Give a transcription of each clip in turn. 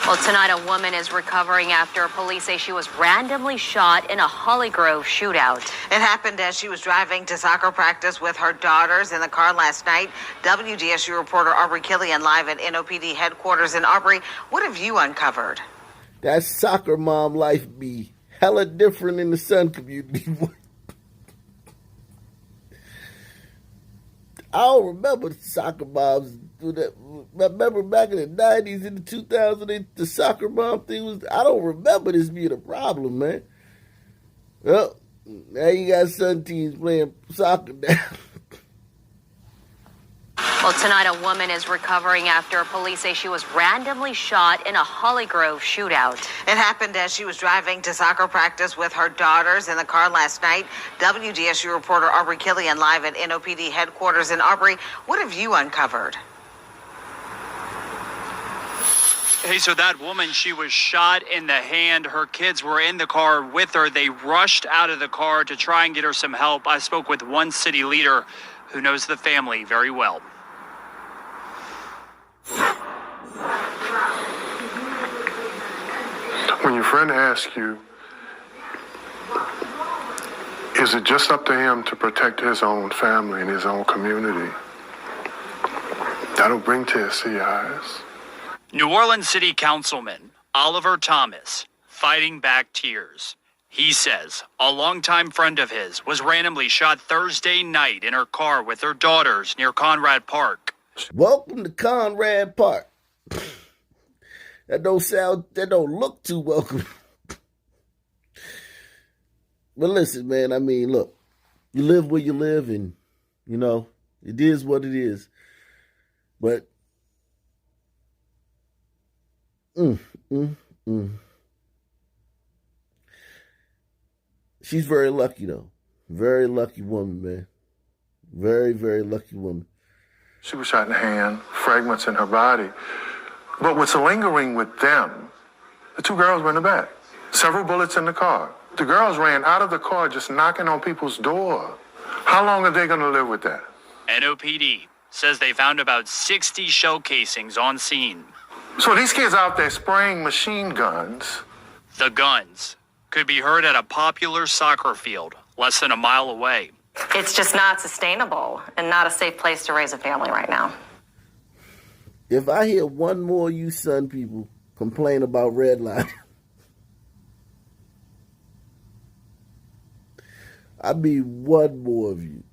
Well, tonight a woman is recovering after police say she was randomly shot in a Holly Grove shootout. It happened as she was driving to soccer practice with her daughters in the car last night. WDSU reporter Aubrey Killian live at NOPD headquarters. And Aubrey, what have you uncovered? That soccer mom life be hella different in the Sun community. I don't remember the soccer moms do that. I remember back in the 90s, in the 2000s, the soccer mom thing was, I don't remember this being a problem, man. Well, now you got Sun teams playing soccer now. Well, tonight a woman is recovering after police say she was randomly shot in a Holly Grove shootout. It happened as she was driving to soccer practice with her daughters in the car last night. WDSU reporter Aubrey Killian live at NOPD headquarters. And Aubrey, what have you uncovered? Hey, so that woman, she was shot in the hand. Her kids were in the car with her. They rushed out of the car to try and get her some help. I spoke with one city leader who knows the family very well. When your friend asks you, is it just up to him to protect his own family and his own community? That'll bring tears to your eyes. New Orleans City Councilman Oliver Thomas fighting back tears. He says a longtime friend of his was randomly shot Thursday night in her car with her daughters near Conrad Park. Welcome to Conrad Park. That don't look too welcome. But listen, man, I mean, look, you live where you live and, you know, it is what it is. But, she's very lucky, though. Very lucky woman, man. Very, very lucky woman. She was shot in the hand, fragments in her body. But what's lingering with them, the two girls were in the back. Several bullets in the car. The girls ran out of the car just knocking on people's door. How long are they going to live with that? NOPD says they found about 60 shell casings on scene. So these kids out there spraying machine guns. The guns could be heard at a popular soccer field less than a mile away. It's just not sustainable and not a safe place to raise a family right now. If I hear one more of you Sun people complain about redlining, I mean one more of you.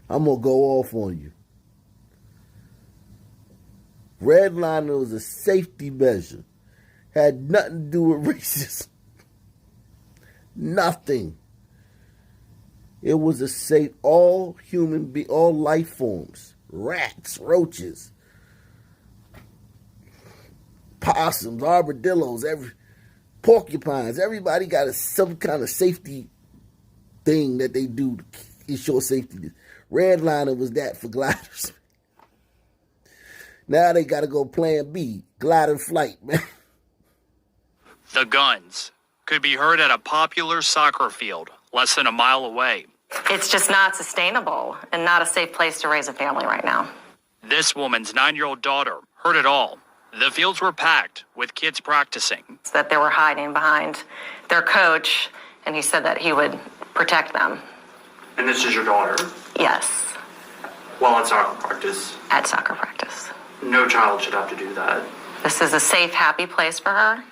I'm going to go off on you. Redlining was a safety measure. Had nothing to do with racism. Nothing. It was a safe, all life forms, rats, roaches, possums, armadillos, porcupines. Everybody got some kind of safety thing that they do to ensure safety. Redlining was that for gliders. Now they got to go plan B, glider flight, man. The guns could be heard at a popular soccer field less than a mile away. It's just not sustainable and not a safe place to raise a family right now. This woman's 9-year-old daughter heard it all. The fields were packed with kids practicing. That they were hiding behind their coach, and he said that he would protect them. And this is your daughter? Yes. While at soccer practice? At soccer practice. No child should have to do that. This is a safe, happy place for her.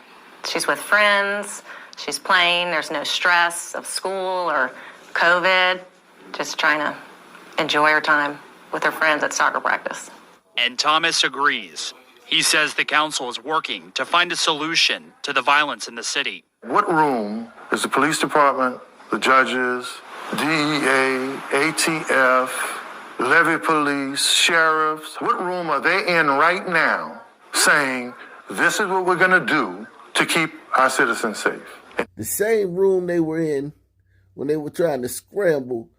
She's with friends. She's playing. There's no stress of school or COVID. Just trying to enjoy her time with her friends at soccer practice. And Thomas agrees. He says the council is working to find a solution to the violence in the city. What room is the police department, the judges, DEA, ATF, levy police, sheriffs, what room are they in right now saying this is what we're going to do to keep our citizens safe? The same room they were in when they were trying to scramble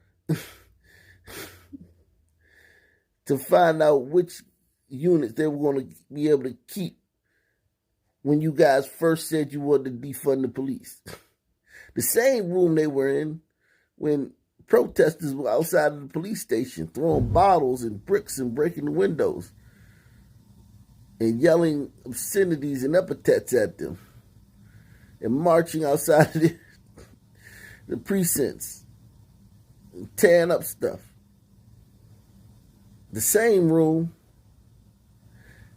to find out which units they were going to be able to keep when you guys first said you wanted to defund the police. The same room they were in when protesters were outside of the police station throwing bottles and bricks and breaking the windows and yelling obscenities and epithets at them and marching outside of the precincts and tearing up stuff. The same room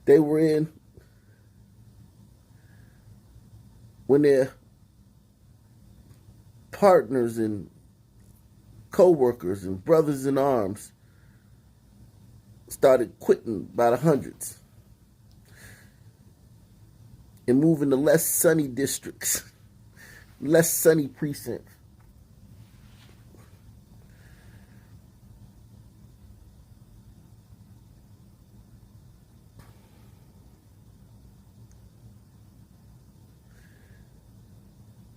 they were in when their partners and co-workers and brothers in arms started quitting by the hundreds and moving to less sunny districts, less sunny precincts.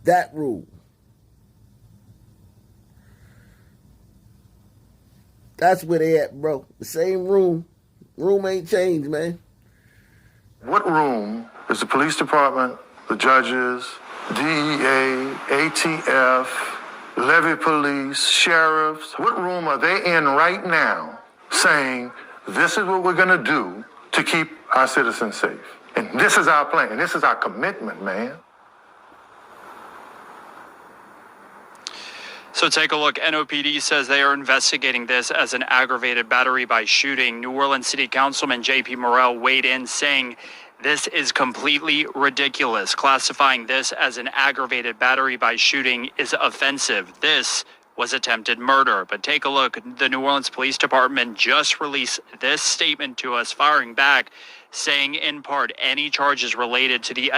That rule. That's where they at, bro. The same room. Room ain't changed, man. What room is the police department, the judges, DEA, ATF, levy police, sheriffs? What room are they in right now saying this is what we're going to do to keep our citizens safe? And this is our plan. This is our commitment, man. So take a look. NOPD says they are investigating this as an aggravated battery by shooting. New Orleans City Councilman J.P. Morrell weighed in saying this is completely ridiculous. Classifying this as an aggravated battery by shooting is offensive. This was attempted murder. But take a look. The New Orleans Police Department just released this statement to us, firing back, saying in part any charges related to the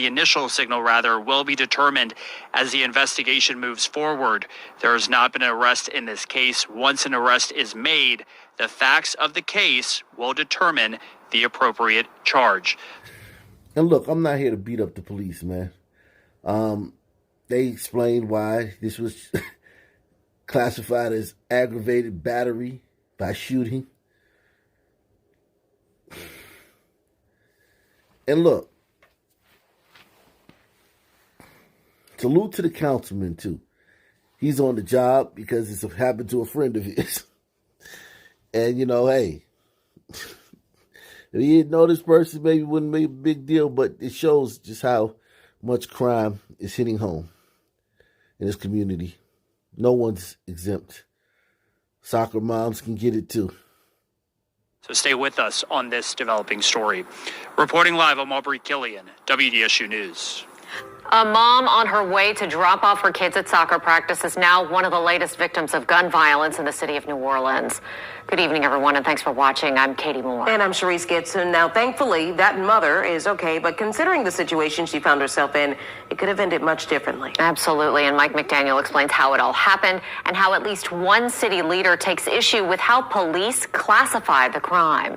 initial signal will be determined as the investigation moves forward. There has not been an arrest in this case. Once an arrest is made, the facts of the case will determine the appropriate charge. And look, I'm not here to beat up the police, man. They explained why this was classified as aggravated battery by shooting. And look, salute to the councilman, too. He's on the job because it's happened to a friend of his. And, hey, if you didn't know this person, maybe it wouldn't make a big deal, but it shows just how much crime is hitting home in this community. No one's exempt. Soccer moms can get it, too. So stay with us on this developing story. Reporting live, I'm Aubrey Killian, WDSU News. A mom on her way to drop off her kids at soccer practice is now one of the latest victims of gun violence in the city of New Orleans. Good evening, everyone, and thanks for watching. I'm Katie Moore. And I'm Sharice Gibson. Now, thankfully, that mother is okay, but considering the situation she found herself in, it could have ended much differently. Absolutely, and Mike McDaniel explains how it all happened and how at least one city leader takes issue with how police classify the crime.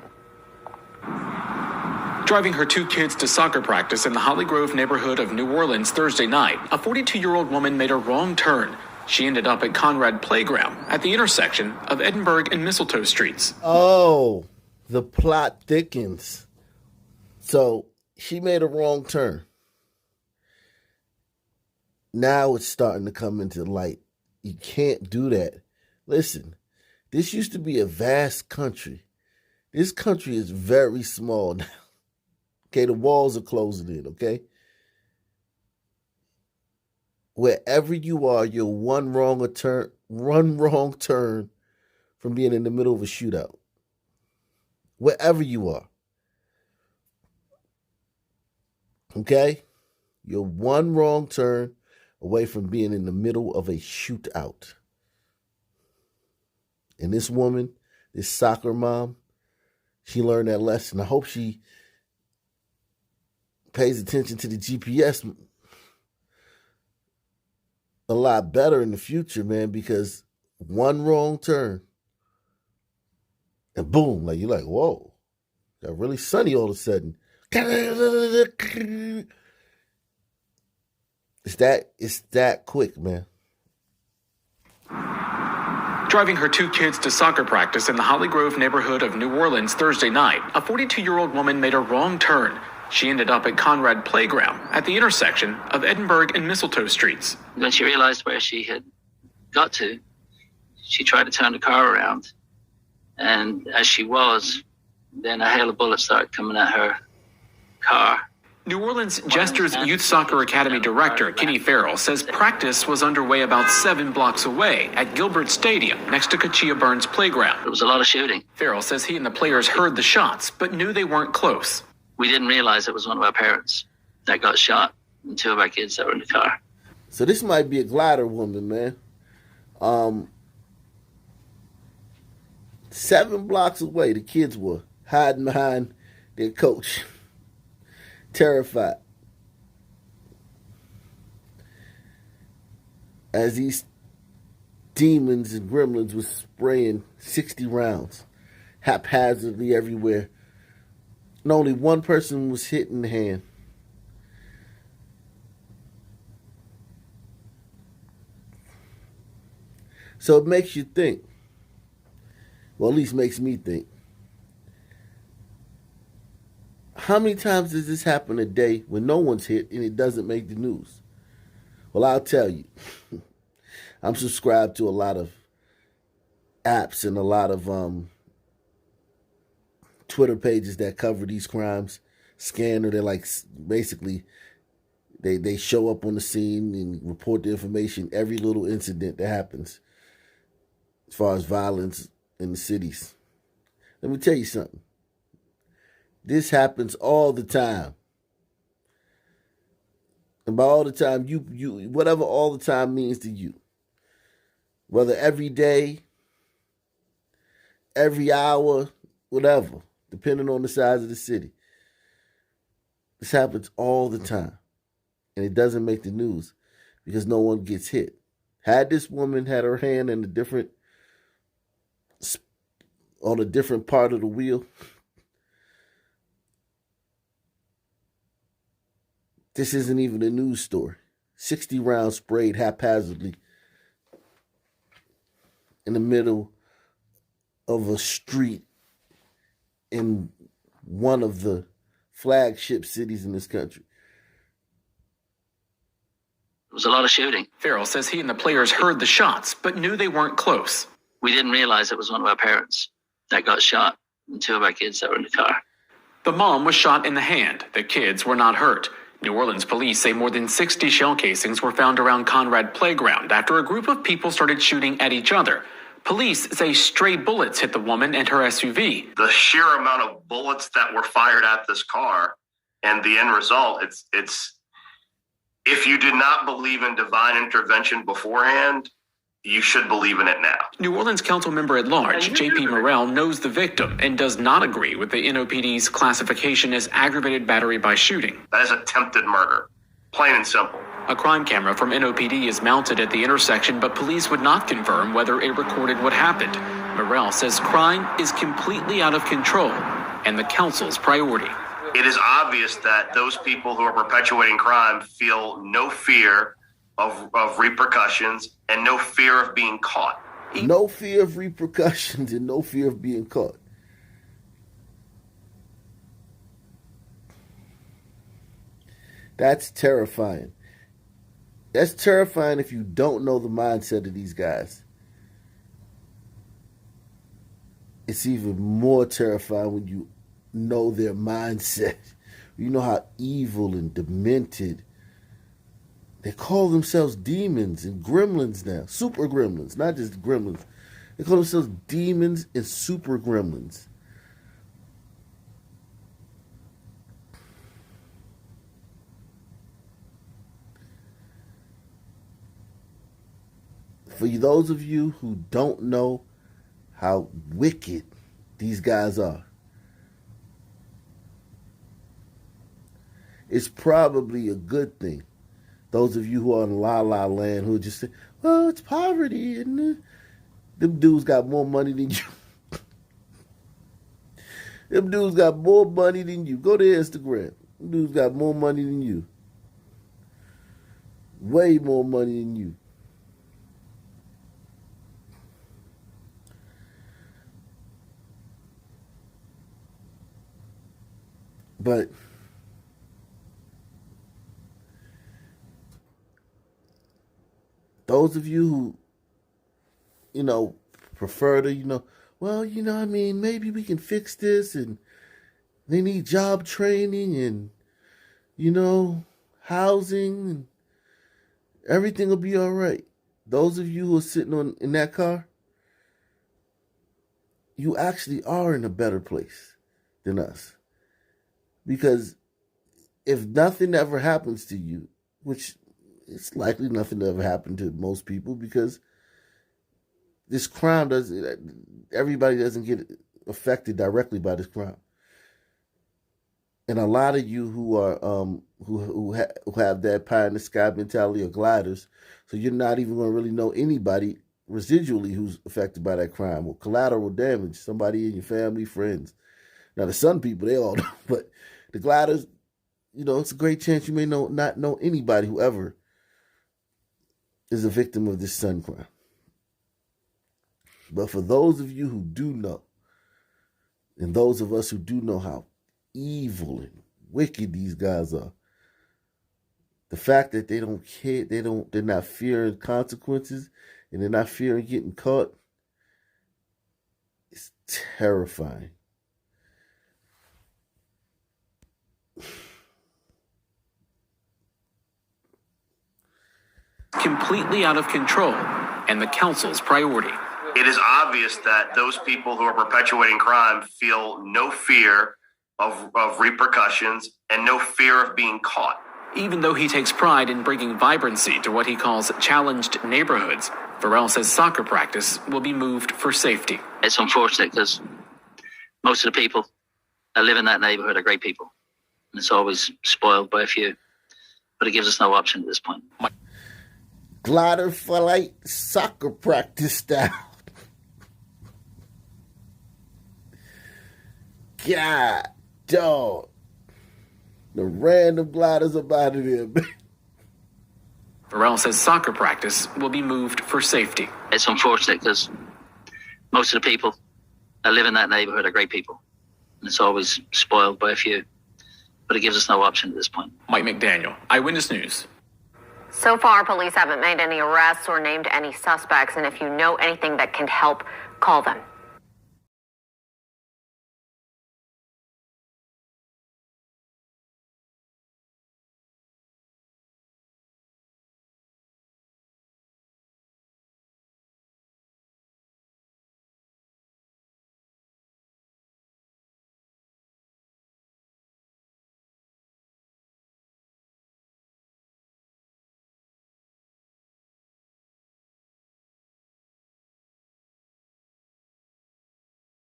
Driving her two kids to soccer practice in the Holly Grove neighborhood of New Orleans Thursday night, a 42-year-old woman made a wrong turn. She ended up at Conrad Playground at the intersection of Edinburgh and Mistletoe Streets. Oh, the plot thickens. So she made a wrong turn. Now it's starting to come into light. You can't do that. Listen, this used to be a vast country. This country is very small now. Okay, the walls are closing in, okay? Wherever you are, you're one wrong turn from being in the middle of a shootout. Wherever you are. Okay? You're one wrong turn away from being in the middle of a shootout. And this woman, this soccer mom, she learned that lesson. I hope she pays attention to the GPS a lot better in the future, man, because one wrong turn and boom, you're like, whoa, got really sunny all of a sudden. It's that quick, man. Driving her two kids to soccer practice in the Holly Grove neighborhood of New Orleans Thursday night, a 42-year-old woman made a wrong turn. She ended up at Conrad Playground at the intersection of Edinburgh and Mistletoe Streets. When she realized where she had got to, she tried to turn the car around. And as she was, then a hail of bullets started coming at her car. New Orleans Jesters Youth Soccer Academy director Kenny Farrell says practice was underway about 7 blocks away at Gilbert Stadium next to Kachia Burns Playground. There was a lot of shooting. Farrell says he and the players heard the shots, but knew they weren't close. We didn't realize it was one of our parents that got shot and 2 of our kids that were in the car. So this might be a glider woman, man. 7 blocks away, the kids were hiding behind their coach, terrified. As these demons and gremlins were spraying 60 rounds haphazardly everywhere. And only one person was hit in the hand. So it makes you think. Well, at least makes me think. How many times does this happen a day when no one's hit and it doesn't make the news? Well, I'll tell you. I'm subscribed to a lot of apps and a lot of Twitter pages that cover these crimes. Scanner, they're like basically they show up on the scene and report the information, every little incident that happens as far as violence in the cities. Let me tell you something. This happens all the time. And by all the time, you whatever all the time means to you. Whether every day, every hour, whatever, depending on the size of the city. This happens all the time. And it doesn't make the news because no one gets hit. Had this woman had her hand on a different part of the wheel, this isn't even a news story. 60 rounds sprayed haphazardly in the middle of a street in one of the flagship cities in this country. There was a lot of shooting. Farrell says he and the players heard the shots, but knew they weren't close. We didn't realize it was one of our parents that got shot and 2 of our kids that were in the car. The mom was shot in the hand. The kids were not hurt. New Orleans police say more than 60 shell casings were found around Conrad Playground after a group of people started shooting at each other. Police say stray bullets hit the woman and her SUV. The sheer amount of bullets that were fired at this car and the end result, it's if you did not believe in divine intervention beforehand, you should believe in it now. New Orleans council member at large, J.P. Morrell, knows the victim and does not agree with the NOPD's classification as aggravated battery by shooting. That is attempted murder, plain and simple. A crime camera from NOPD is mounted at the intersection, but police would not confirm whether it recorded what happened. Morrell says crime is completely out of control and the council's priority. It is obvious that those people who are perpetuating crime feel no fear of repercussions and no fear of being caught. No fear of repercussions and no fear of being caught. That's terrifying. That's terrifying if you don't know the mindset of these guys. It's even more terrifying when you know their mindset. You know how evil and demented. They call themselves demons and gremlins now. Super gremlins, not just gremlins. They call themselves demons and super gremlins. For those of you who don't know how wicked these guys are, it's probably a good thing. Those of you who are in La La Land who just say, well, it's poverty, and them dudes got more money than you. Them dudes got more money than you. Go to Instagram. Them dudes got more money than you. Way more money than you. But those of you who prefer to, well, I mean, maybe we can fix this, and they need job training and, housing, and everything will be all right. Those of you who are sitting in that car, you actually are in a better place than us. Because if nothing ever happens to you, which it's likely nothing to ever happen to most people, because this crime everybody doesn't get affected directly by this crime. And a lot of you who are who have that pie in the sky mentality or gliders, so you're not even going to really know anybody residually who's affected by that crime or collateral damage, somebody in your family, friends. Now the sun people, they all know, but the gliders, it's a great chance you may not know anybody who ever is a victim of this sun crime. But for those of you who do know, and those of us who do know how evil and wicked these guys are, the fact that they don't care, they're not fearing consequences, and they're not fearing getting caught, is terrifying. Completely out of control, and the council's priority. It is obvious that those people who are perpetuating crime feel no fear of repercussions and no fear of being caught. Even though he takes pride in bringing vibrancy to what he calls challenged neighborhoods, Farrell says soccer practice will be moved for safety. It's unfortunate because most of the people that live in that neighborhood are great people. And it's always spoiled by a few. But it gives us no option at this point. Glider flight soccer practice style. God, dog. The random gliders up out of there, man. Farrell says soccer practice will be moved for safety. It's unfortunate because most of the people that live in that neighborhood are great people. And it's always spoiled by a few. But it gives us no option at this point. Mike McDaniel, Eyewitness News. So far, police haven't made any arrests or named any suspects, and if you know anything that can help, call them.